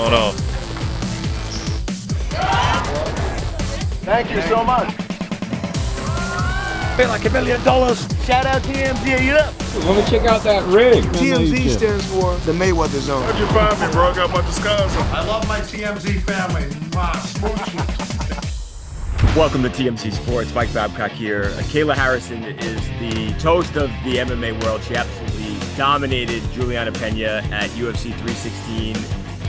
going on? Thank you so much. Feel like $1 million. Shout out TMZ, you up? Let me check out that rig. TMZ stands for the Mayweather Zone. How'd you find me, bro? I got my disguise on. I love my TMZ family. Welcome to TMZ Sports. Mike Babcock here. Kayla Harrison is the toast of the MMA world. She absolutely dominated Juliana Pena at UFC 316,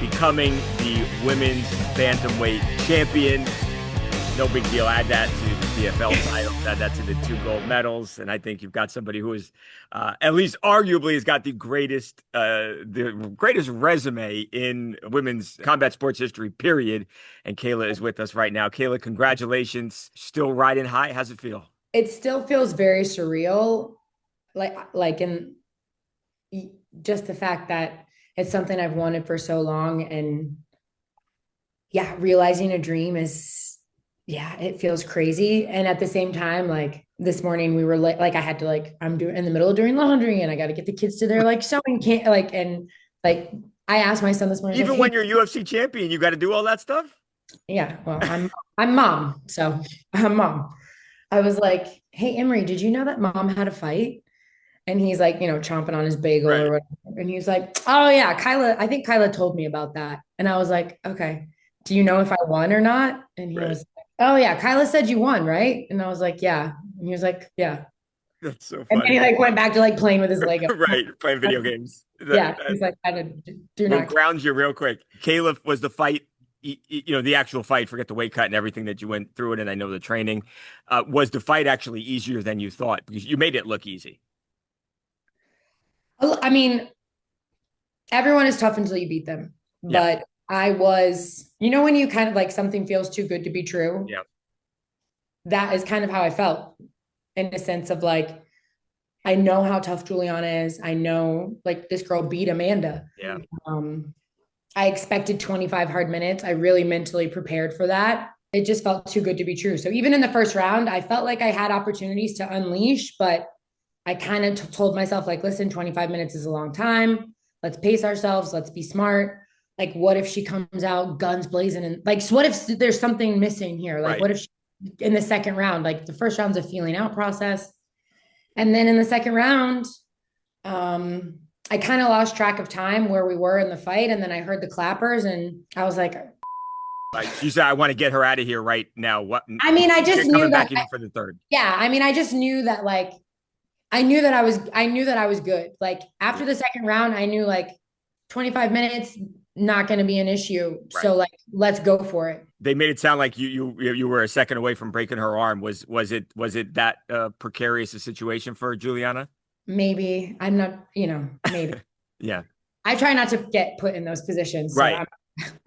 becoming the women's bantamweight champion. No big deal. Add that to the PFL title. Add that to the 2 gold medals. And I think you've got somebody who is, at least arguably, has got the greatest resume in women's combat sports history, period. And Kayla is with us right now. Kayla, congratulations. Still riding high. How's it feel? It still feels very surreal. Like in just the fact that it's something I've wanted for so long. And yeah, realizing a dream is, yeah, it feels crazy. And at the same time, like this morning we were like I had to I'm doing in the middle of doing laundry and I got to get the kids to their sewing camp. I asked my son this morning. Even when you're UFC champion, you got to do all that stuff? Yeah. Well, I'm mom. So I'm mom. I was like, hey, Emery, did you know that mom had a fight? And he's like, chomping on his bagel or whatever. And he was like, oh yeah, I think Kyla told me about that. And I was like, okay, do you know if I won or not? And he was oh yeah, Kyla said you won, right? And I was like, yeah. And he was like, yeah. That's so funny. And then he went back to playing with his Lego. Right, playing video games. He's like, I do not ground you real quick. Kayla, was the fight, the actual fight, forget the weight cut and everything that you went through it, and I know the training, was the fight actually easier than you thought? Because you made it look easy. I mean, everyone is tough until you beat them. Yeah. But I was, when you kind of something feels too good to be true. Yeah. That is kind of how I felt, in the sense of I know how tough Juliana is. I know this girl beat Amanda. Yeah. I expected 25 hard minutes. I really mentally prepared for that. It just felt too good to be true. So even in the first round, I felt like I had opportunities to unleash, but I kind of told myself listen, 25 minutes is a long time. Let's pace ourselves. Let's be smart. What if she comes out guns blazing and what if there's something missing here? What if she, in the second round, the first round's a feeling out process. And then in the second round, I kind of lost track of time where we were in the fight. And then I heard the clappers and I was like, you said, I want to get her out of here right now. What? I mean, I just knew that back even for the third. Yeah. I mean, I just knew that I knew that I was good. After the second round, I knew 25 minutes, not going to be an issue. Right. So let's go for it. They made it sound like you were a second away from breaking her arm. Was it that precarious a situation for Juliana? Maybe. I'm not, maybe. Yeah. I try not to get put in those positions. So right.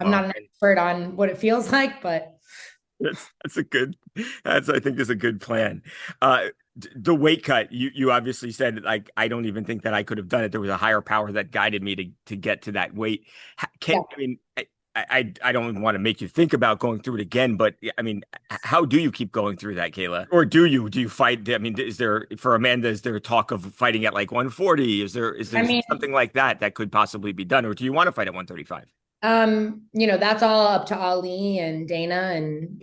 I'm not an expert on what it feels like, but I think is a good plan. The weight cut, you obviously said I don't even think that I could have done it. There was a higher power that guided me to get to that weight. I don't even want to make you think about going through it again, but I mean, how do you keep going through that, Kayla? Or do you fight? I mean, is there for Amanda? Is there talk of fighting at 140? Is there something like that could possibly be done, or do you want to fight at 135? That's all up to Ali and Dana, and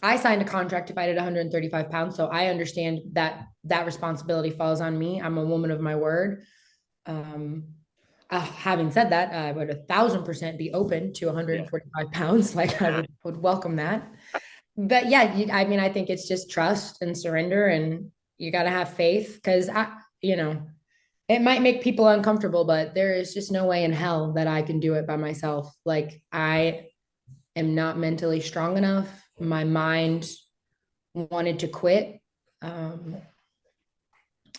I signed a contract to fight at 135 pounds. So I understand that responsibility falls on me. I'm a woman of my word. Having said that, I would 1,000% be open to 145 pounds. I would welcome that. But yeah, I think it's just trust and surrender, and you got to have faith, because it might make people uncomfortable, but there is just no way in hell that I can do it by myself. I am not mentally strong enough. My mind wanted to quit.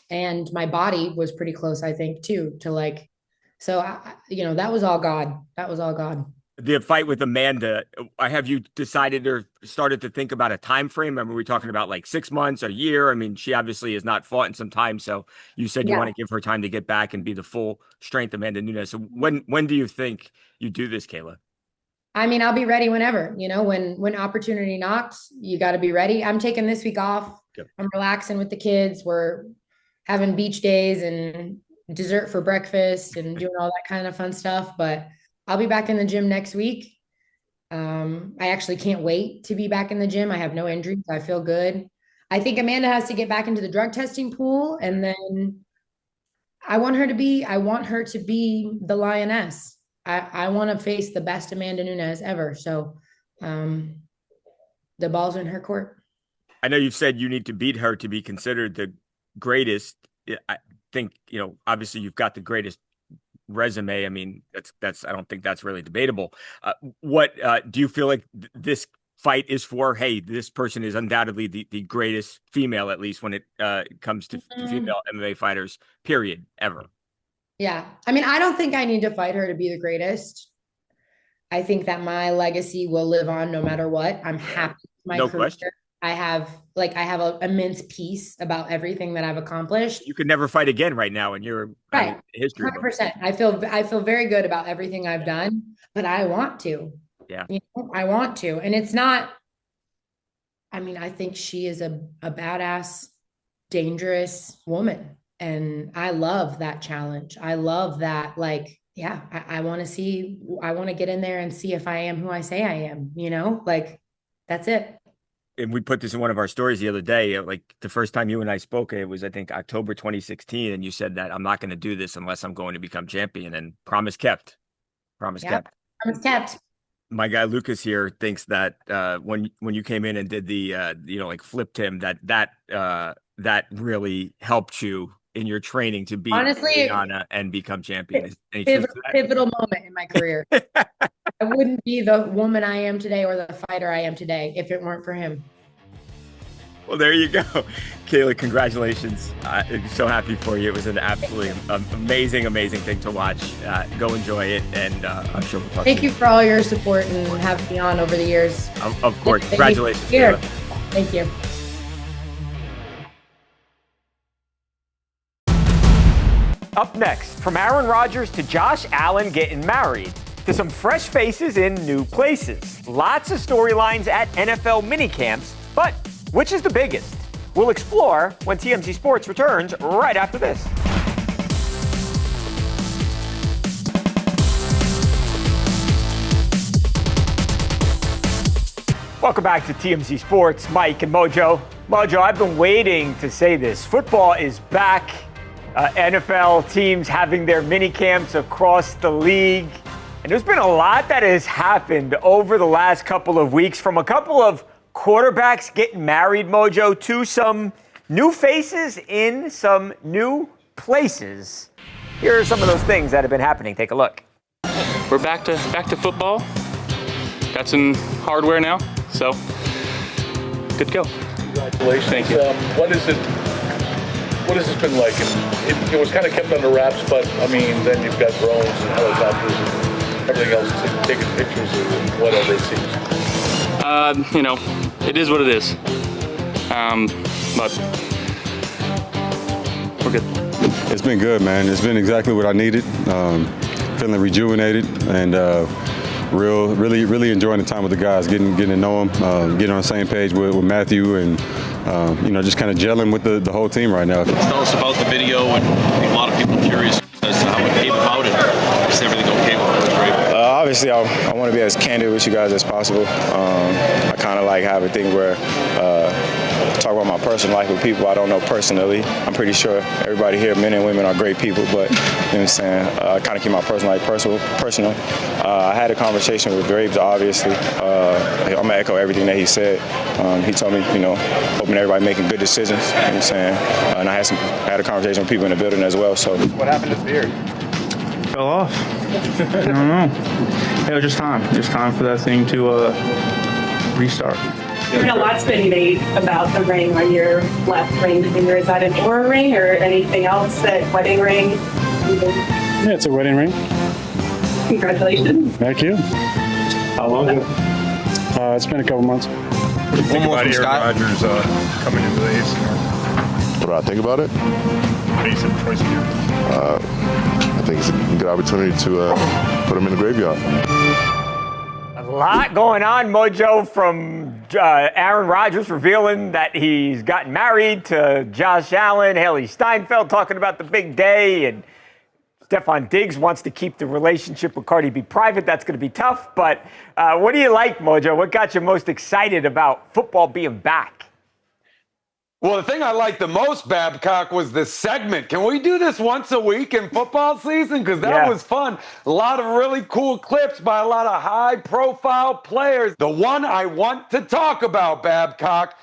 And my body was pretty close, I think, too, to so that was all God. That was all God. The fight with Amanda, have you decided or started to think about a time frame? I mean, we're talking about 6 months, a year. I mean, she obviously has not fought in some time. So you said you want to give her time to get back and be the full strength Amanda Nunes. So when do you think you do this, Kayla? I mean, I'll be ready whenever, when opportunity knocks, you got to be ready. I'm taking this week off. Yep. I'm relaxing with the kids. We're having beach days and dessert for breakfast and doing all that kind of fun stuff. But I'll be back in the gym next week. I actually can't wait to be back in the gym. I have no injuries. I feel good. I think Amanda has to get back into the drug testing pool, and then I want her to be the lioness. I want to face the best Amanda Nunes ever. So the ball's in her court. I know you've said you need to beat her to be considered the greatest. I think, obviously you've got the greatest resume. I mean, that's I don't think that's really debatable. What do you feel like this fight is for? Hey, this person is undoubtedly the greatest female, at least when it comes to female MMA fighters, period, ever. Yeah. I mean, I don't think I need to fight her to be the greatest. I think that my legacy will live on no matter what. I'm happy with my career. Question. I have an immense peace about everything that I've accomplished. You could never fight again right now in your history. 100%. I feel very good about everything I've done, but I want to. Yeah. I want to. And it's not, I mean, I think she is a badass, dangerous woman. And I love that challenge. I love that. I want to get in there and see if I am who I say I am, that's it. And we put this in one of our stories the other day. Like the first time you and I spoke, it was, I think, October 2016. And you said that I'm not going to do this unless I'm going to become champion. And promise kept. Promise kept. Promise kept. My guy Lucas here thinks that when you came in and did the flipped him, that really helped you in your training to beat Anna and become champion. Pivotal moment in my career. I wouldn't be the woman I am today or the fighter I am today if it weren't for him. Well, there you go. Kayla, congratulations. I'm so happy for you. It was an absolutely amazing thing to watch. Go enjoy it, and I'm sure we'll talk Thank you for all your support and having me on over the years. Of course. Congratulations, Kayla. Thank you. Up next, from Aaron Rodgers to Josh Allen getting married, to some fresh faces in new places. Lots of storylines at NFL minicamps, but which is the biggest? We'll explore when TMZ Sports returns right after this. Welcome back to TMZ Sports. Mike and Mojo. Mojo, I've been waiting to say this. Football is back. NFL teams having their mini camps across the league. And there's been a lot that has happened over the last couple of weeks, from a couple of quarterbacks getting married, Mojo, to some new faces in some new places. Here are some of those things that have been happening. Take a look. We're back to football. Got some hardware now, so good to go. Congratulations. Thank you. What has this been like? It was kind of kept under wraps, but I mean, then you've got drones and helicopters and everything else, taking pictures of whatever it seems. It is what it is. But we're good. It's been good, man. It's been exactly what I needed. Feeling rejuvenated and really enjoying the time with the guys, getting to know them, getting on the same page with Matthew, and just kind of gelling with the whole team right now. Tell us about the video, and a lot of people curious as to how it came about, and is everything okay with it? It was great. Obviously, I want to be as candid with you guys as possible. I kind of like have a thing where talk about my personal life with people I don't know personally. I'm pretty sure everybody here, men and women, are great people, but you know what I'm saying, I kind of keep my personal life personal. I had a conversation with Graves, obviously. I'm going to echo everything that he said. He told me, hoping everybody making good decisions, you know what I'm saying, and I had a conversation with people in the building as well. So What happened to the beard? Fell off. I don't know. It was just time for that thing to restart. A lot's been made about the ring on your left ring finger. Is that an Oura ring or anything else? That wedding ring? Yeah, it's a wedding ring. Congratulations. Thank you. How long ago? It's been a couple months. What do you think about Aaron Rodgers coming into the AFC North? What do I think about it? Mason twice a year. I think it's a good opportunity to put him in the graveyard. A lot going on, Mojo, from Aaron Rodgers revealing that he's gotten married to Josh Allen, Haley Steinfeld talking about the big day, and Stefon Diggs wants to keep the relationship with Cardi B private. That's going to be tough. But what do you like, Mojo? What got you most excited about football being back? Well, the thing I liked the most, Babcock, was this segment. Can we do this once a week in football season? Because that was fun. A lot of really cool clips by a lot of high-profile players. The one I want to talk about, Babcock,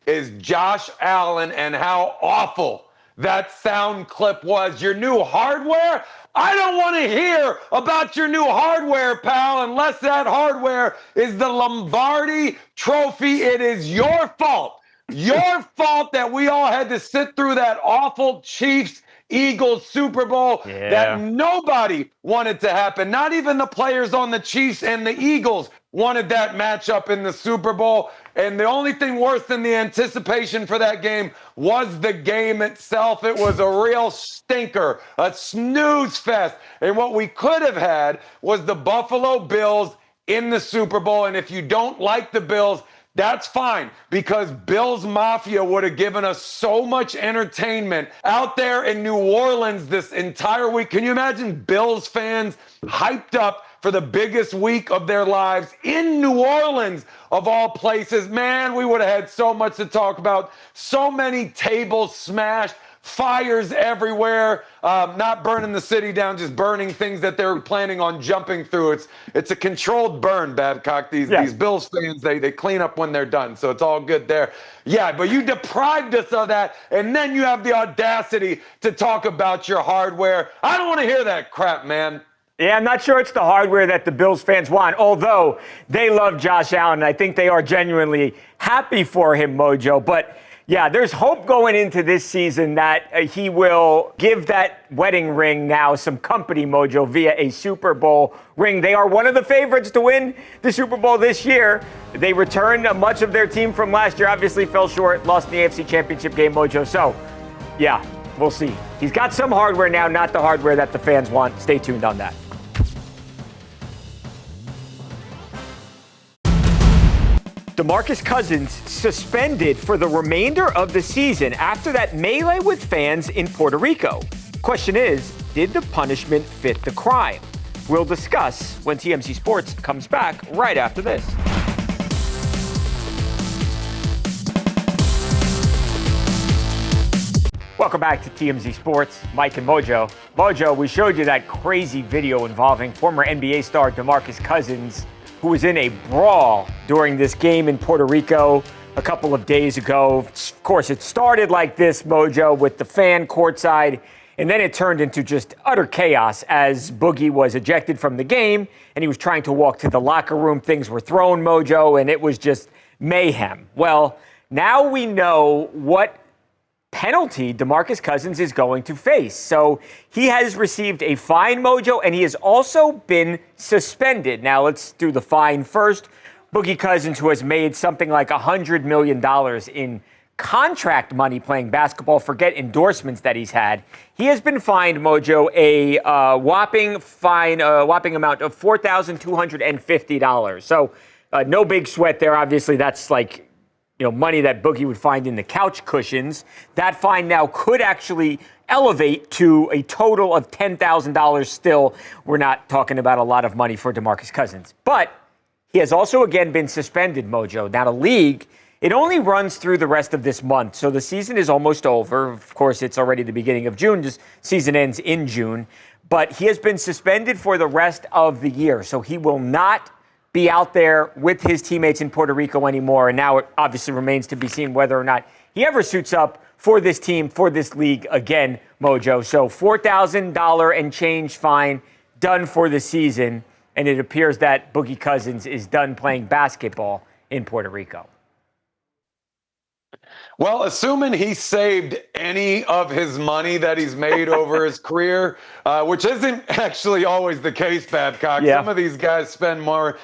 is Josh Allen and how awful that sound clip was. Your new hardware? I don't want to hear about your new hardware, pal, unless that hardware is the Lombardi Trophy. It is your fault. Your fault that we all had to sit through that awful Chiefs-Eagles Super Bowl that nobody wanted to happen. Not even the players on the Chiefs and the Eagles wanted that matchup in the Super Bowl. And the only thing worse than the anticipation for that game was the game itself. It was a real stinker, a snooze fest. And what we could have had was the Buffalo Bills in the Super Bowl. And if you don't like the Bills, that's fine, because Bills Mafia would have given us so much entertainment out there in New Orleans this entire week. Can you imagine Bills fans hyped up for the biggest week of their lives in New Orleans, of all places? Man, we would have had so much to talk about. So many tables smashed, fires everywhere, not burning the city down, just burning things that they're planning on jumping through. It's a controlled burn, Babcock. These Bills fans, they clean up when they're done, so it's all good there. Yeah, but you deprived us of that, and then you have the audacity to talk about your hardware. I don't want to hear that crap, man. Yeah, I'm not sure it's the hardware that the Bills fans want, although they love Josh Allen, and I think they are genuinely happy for him, Mojo. But yeah, there's hope going into this season that he will give that wedding ring now some company, Mojo, via a Super Bowl ring. They are one of the favorites to win the Super Bowl this year. They returned much of their team from last year, obviously fell short, lost in the AFC Championship game, Mojo. So, yeah, we'll see. He's got some hardware now, not the hardware that the fans want. Stay tuned on that. DeMarcus Cousins suspended for the remainder of the season after that melee with fans in Puerto Rico. Question is, did the punishment fit the crime? We'll discuss when TMZ Sports comes back right after this. Welcome back to TMZ Sports. Mike and Mojo. Mojo, we showed you that crazy video involving former NBA star DeMarcus Cousins, who was in a brawl during this game in Puerto Rico a couple of days ago. Of course, it started like this, Mojo, with the fan courtside, and then it turned into just utter chaos as Boogie was ejected from the game, and he was trying to walk to the locker room. Things were thrown, Mojo, and it was just mayhem. Well, now we know what penalty DeMarcus Cousins is going to face. So he has received a fine, Mojo, and he has also been suspended. Now let's do the fine first. Boogie Cousins, who has made something like $100 million in contract money playing basketball, forget endorsements that he's had. He has been fined, Mojo, a whopping amount of $4,250. So no big sweat there. Obviously, that's like, money that Boogie would find in the couch cushions. That fine now could actually elevate to a total of $10,000 still. We're not talking about a lot of money for DeMarcus Cousins. But he has also again been suspended, Mojo. Now the league, it only runs through the rest of this month, so the season is almost over. Of course, it's already the beginning of June. The season ends in June. But he has been suspended for the rest of the year, so he will not be out there with his teammates in Puerto Rico anymore. And now it obviously remains to be seen whether or not he ever suits up for this team, for this league again, Mojo. So $4,000 and change fine done for the season. And it appears that Boogie Cousins is done playing basketball in Puerto Rico. Well, assuming he saved any of his money that he's made over his career, which isn't actually always the case, Babcock. Yeah. Some of these guys spend more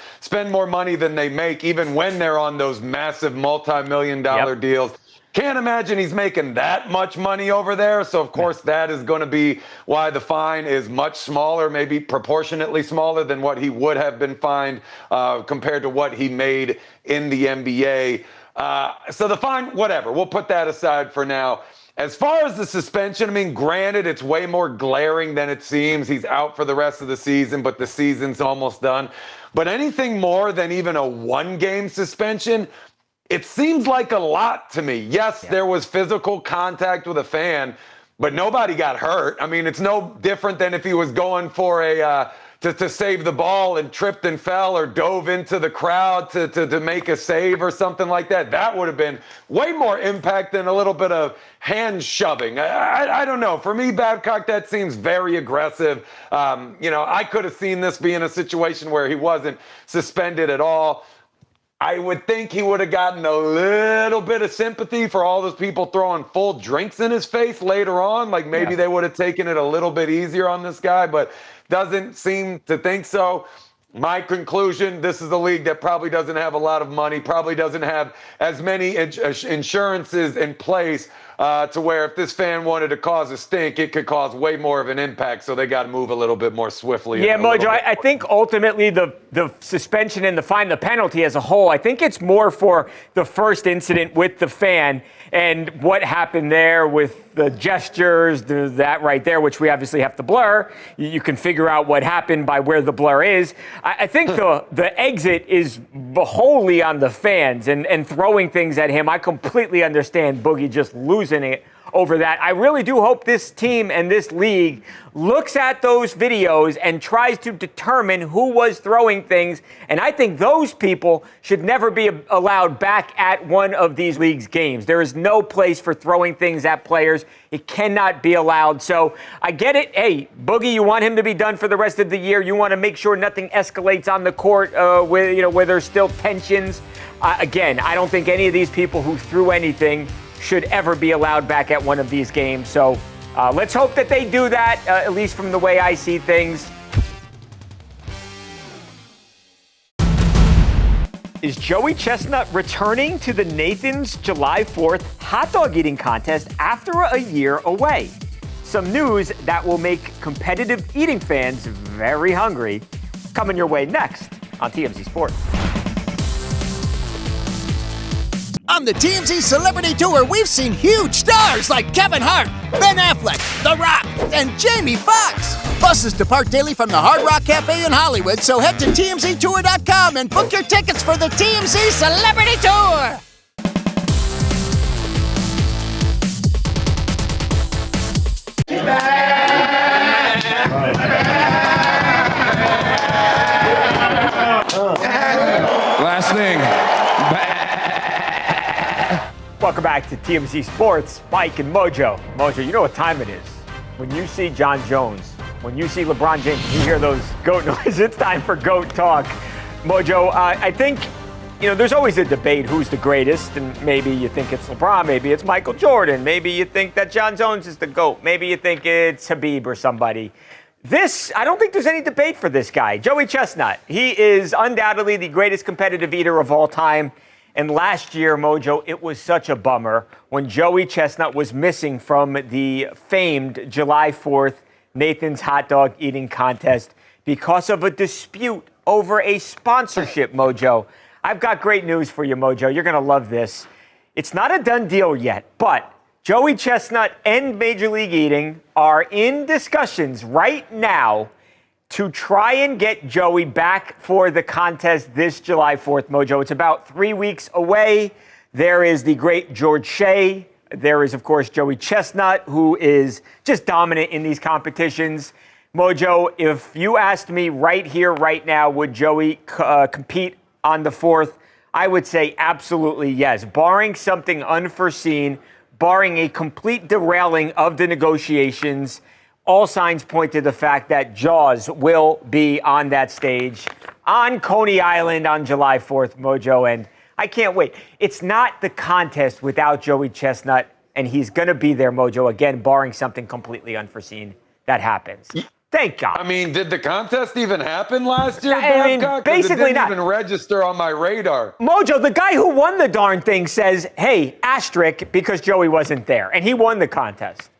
money than they make, even when they're on those massive multi-million-dollar deals. Can't imagine he's making that much money over there. So, of course, that is going to be why the fine is much smaller, maybe proportionately smaller than what he would have been fined compared to what he made in the NBA. So the fine, whatever, we'll put that aside for now. As far as the suspension, I mean, granted, it's way more glaring than it seems. He's out for the rest of the season, but the season's almost done. But anything more than even a one-game suspension, it seems like a lot to me. Yes, there was physical contact with a fan, but nobody got hurt. I mean, it's no different than if he was going for a to save the ball and tripped and fell or dove into the crowd to make a save or something like that. That would have been way more impact than a little bit of hand shoving. I don't know. For me, Babcock, that seems very aggressive. I could have seen this being a situation where he wasn't suspended at all. I would think he would have gotten a little bit of sympathy for all those people throwing full drinks in his face later on. Like maybe they would have taken it a little bit easier on this guy, but doesn't seem to think so. My conclusion, this is a league that probably doesn't have a lot of money, probably doesn't have as many insurances in place to where if this fan wanted to cause a stink, it could cause way more of an impact. So they got to move a little bit more swiftly. Yeah, Mojo, I think ultimately the suspension and the fine, the penalty as a whole, I think it's more for the first incident with the fan and what happened there with the gestures, that right there, which we obviously have to blur. You can figure out what happened by where the blur is. I think the exit is wholly on the fans and throwing things at him. I completely understand Boogie just losing it over that. I really do hope this team and this league looks at those videos and tries to determine who was throwing things. And I think those people should never be allowed back at one of these leagues' games. There is no place for throwing things at players. It cannot be allowed. So I get it. Hey, Boogie, you want him to be done for the rest of the year. You want to make sure nothing escalates on the court where there's still tensions. Again, I don't think any of these people who threw anything should ever be allowed back at one of these games. So let's hope that they do that, at least from the way I see things. Is Joey Chestnut returning to the Nathan's July 4th hot dog eating contest after a year away? Some news that will make competitive eating fans very hungry. Coming your way next on TMZ Sports. On the TMZ Celebrity Tour, we've seen huge stars like Kevin Hart, Ben Affleck, The Rock, and Jamie Foxx. Buses depart daily from the Hard Rock Cafe in Hollywood, so head to TMZTour.com and book your tickets for the TMZ Celebrity Tour. Last thing. Welcome back to TMZ Sports, Mike and Mojo. Mojo, you know what time it is. When you see John Jones, when you see LeBron James, you hear those GOAT noises, it's time for GOAT talk. Mojo, I think, there's always a debate who's the greatest, and maybe you think it's LeBron, maybe it's Michael Jordan, maybe you think that John Jones is the GOAT, maybe you think it's Habib or somebody. I don't think there's any debate for this guy, Joey Chestnut. He is undoubtedly the greatest competitive eater of all time. And last year, Mojo, it was such a bummer when Joey Chestnut was missing from the famed July 4th Nathan's hot dog eating contest because of a dispute over a sponsorship, Mojo. I've got great news for you, Mojo. You're going to love this. It's not a done deal yet, but Joey Chestnut and Major League Eating are in discussions right now to try and get Joey back for the contest this July 4th, Mojo. It's about 3 weeks away. There is the great George Shea. There is, of course, Joey Chestnut, who is just dominant in these competitions. Mojo, if you asked me right here, right now, would Joey compete on the 4th? I would say absolutely yes. Barring something unforeseen, barring a complete derailing of the negotiations, all signs point to the fact that Jaws will be on that stage on Coney Island on July 4th, Mojo, and I can't wait. It's not the contest without Joey Chestnut, and he's going to be there, Mojo, again, barring something completely unforeseen that happens. Thank God. I mean, did the contest even happen last year, I mean, Babcock? basically it didn't not. even register on my radar. Mojo, the guy who won the darn thing says, hey, asterisk, because Joey wasn't there, and he won the contest.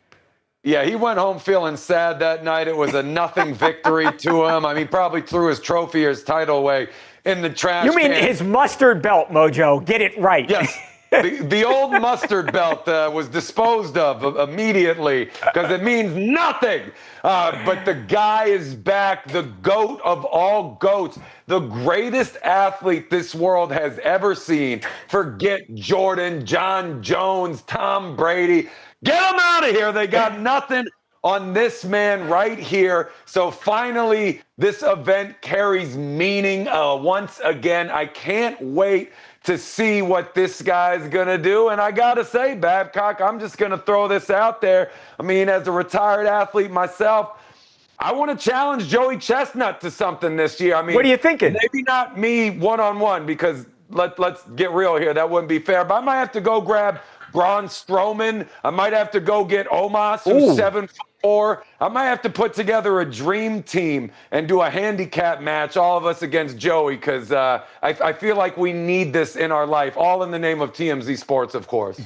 Yeah, he went home feeling sad that night. It was a nothing victory to him. I mean, probably threw his trophy or his title away in the trash You mean can. his mustard belt, Mojo. Get it right. Yes. the old mustard belt was disposed of immediately because it means nothing. But the guy is back, the GOAT of all GOATs, the greatest athlete this world has ever seen. Forget Jordan, John Jones, Tom Brady. Get them out of here. They got nothing on this man right here. So finally, this event carries meaning once again. I can't wait to see what this guy's gonna do. And I gotta say, Babcock, I'm just gonna throw this out there. I mean, as a retired athlete myself, I want to challenge Joey Chestnut to something this year. I mean, what are you thinking? Maybe not me one-on-one, because let's get real here. That wouldn't be fair. But I might have to go grab Braun Strowman. I might have to go get Omos, who's 7'4". I might have to put together a dream team and do a handicap match, all of us against Joey, because I feel like we need this in our life, all in the name of TMZ Sports, of course.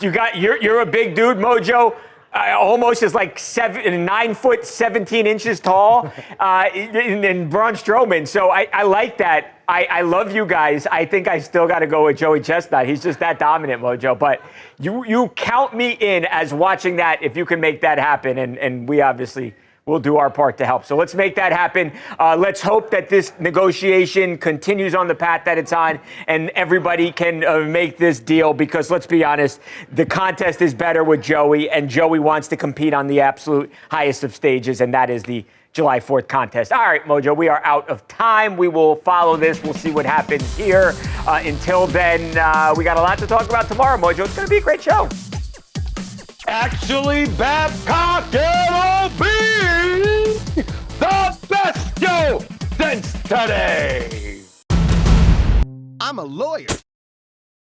You're a big dude, Mojo. Almost is like 9 foot 17 inches tall, and Braun Strowman. So I like that. I love you guys. I think I still got to go with Joey Chestnut. He's just that dominant, Mojo. But you count me in as watching that if you can make that happen, and we obviously will do our part to help. So let's make that happen. Let's hope that this negotiation continues on the path that it's on and everybody can make this deal, because let's be honest, the contest is better with Joey, and Joey wants to compete on the absolute highest of stages, and that is the July 4th contest. All right, Mojo, we are out of time. We will follow this. We'll see what happens here. Until then, we got a lot to talk about tomorrow, Mojo. It's going to be a great show. Actually, Babcock, it'll be the best show since today. I'm a lawyer.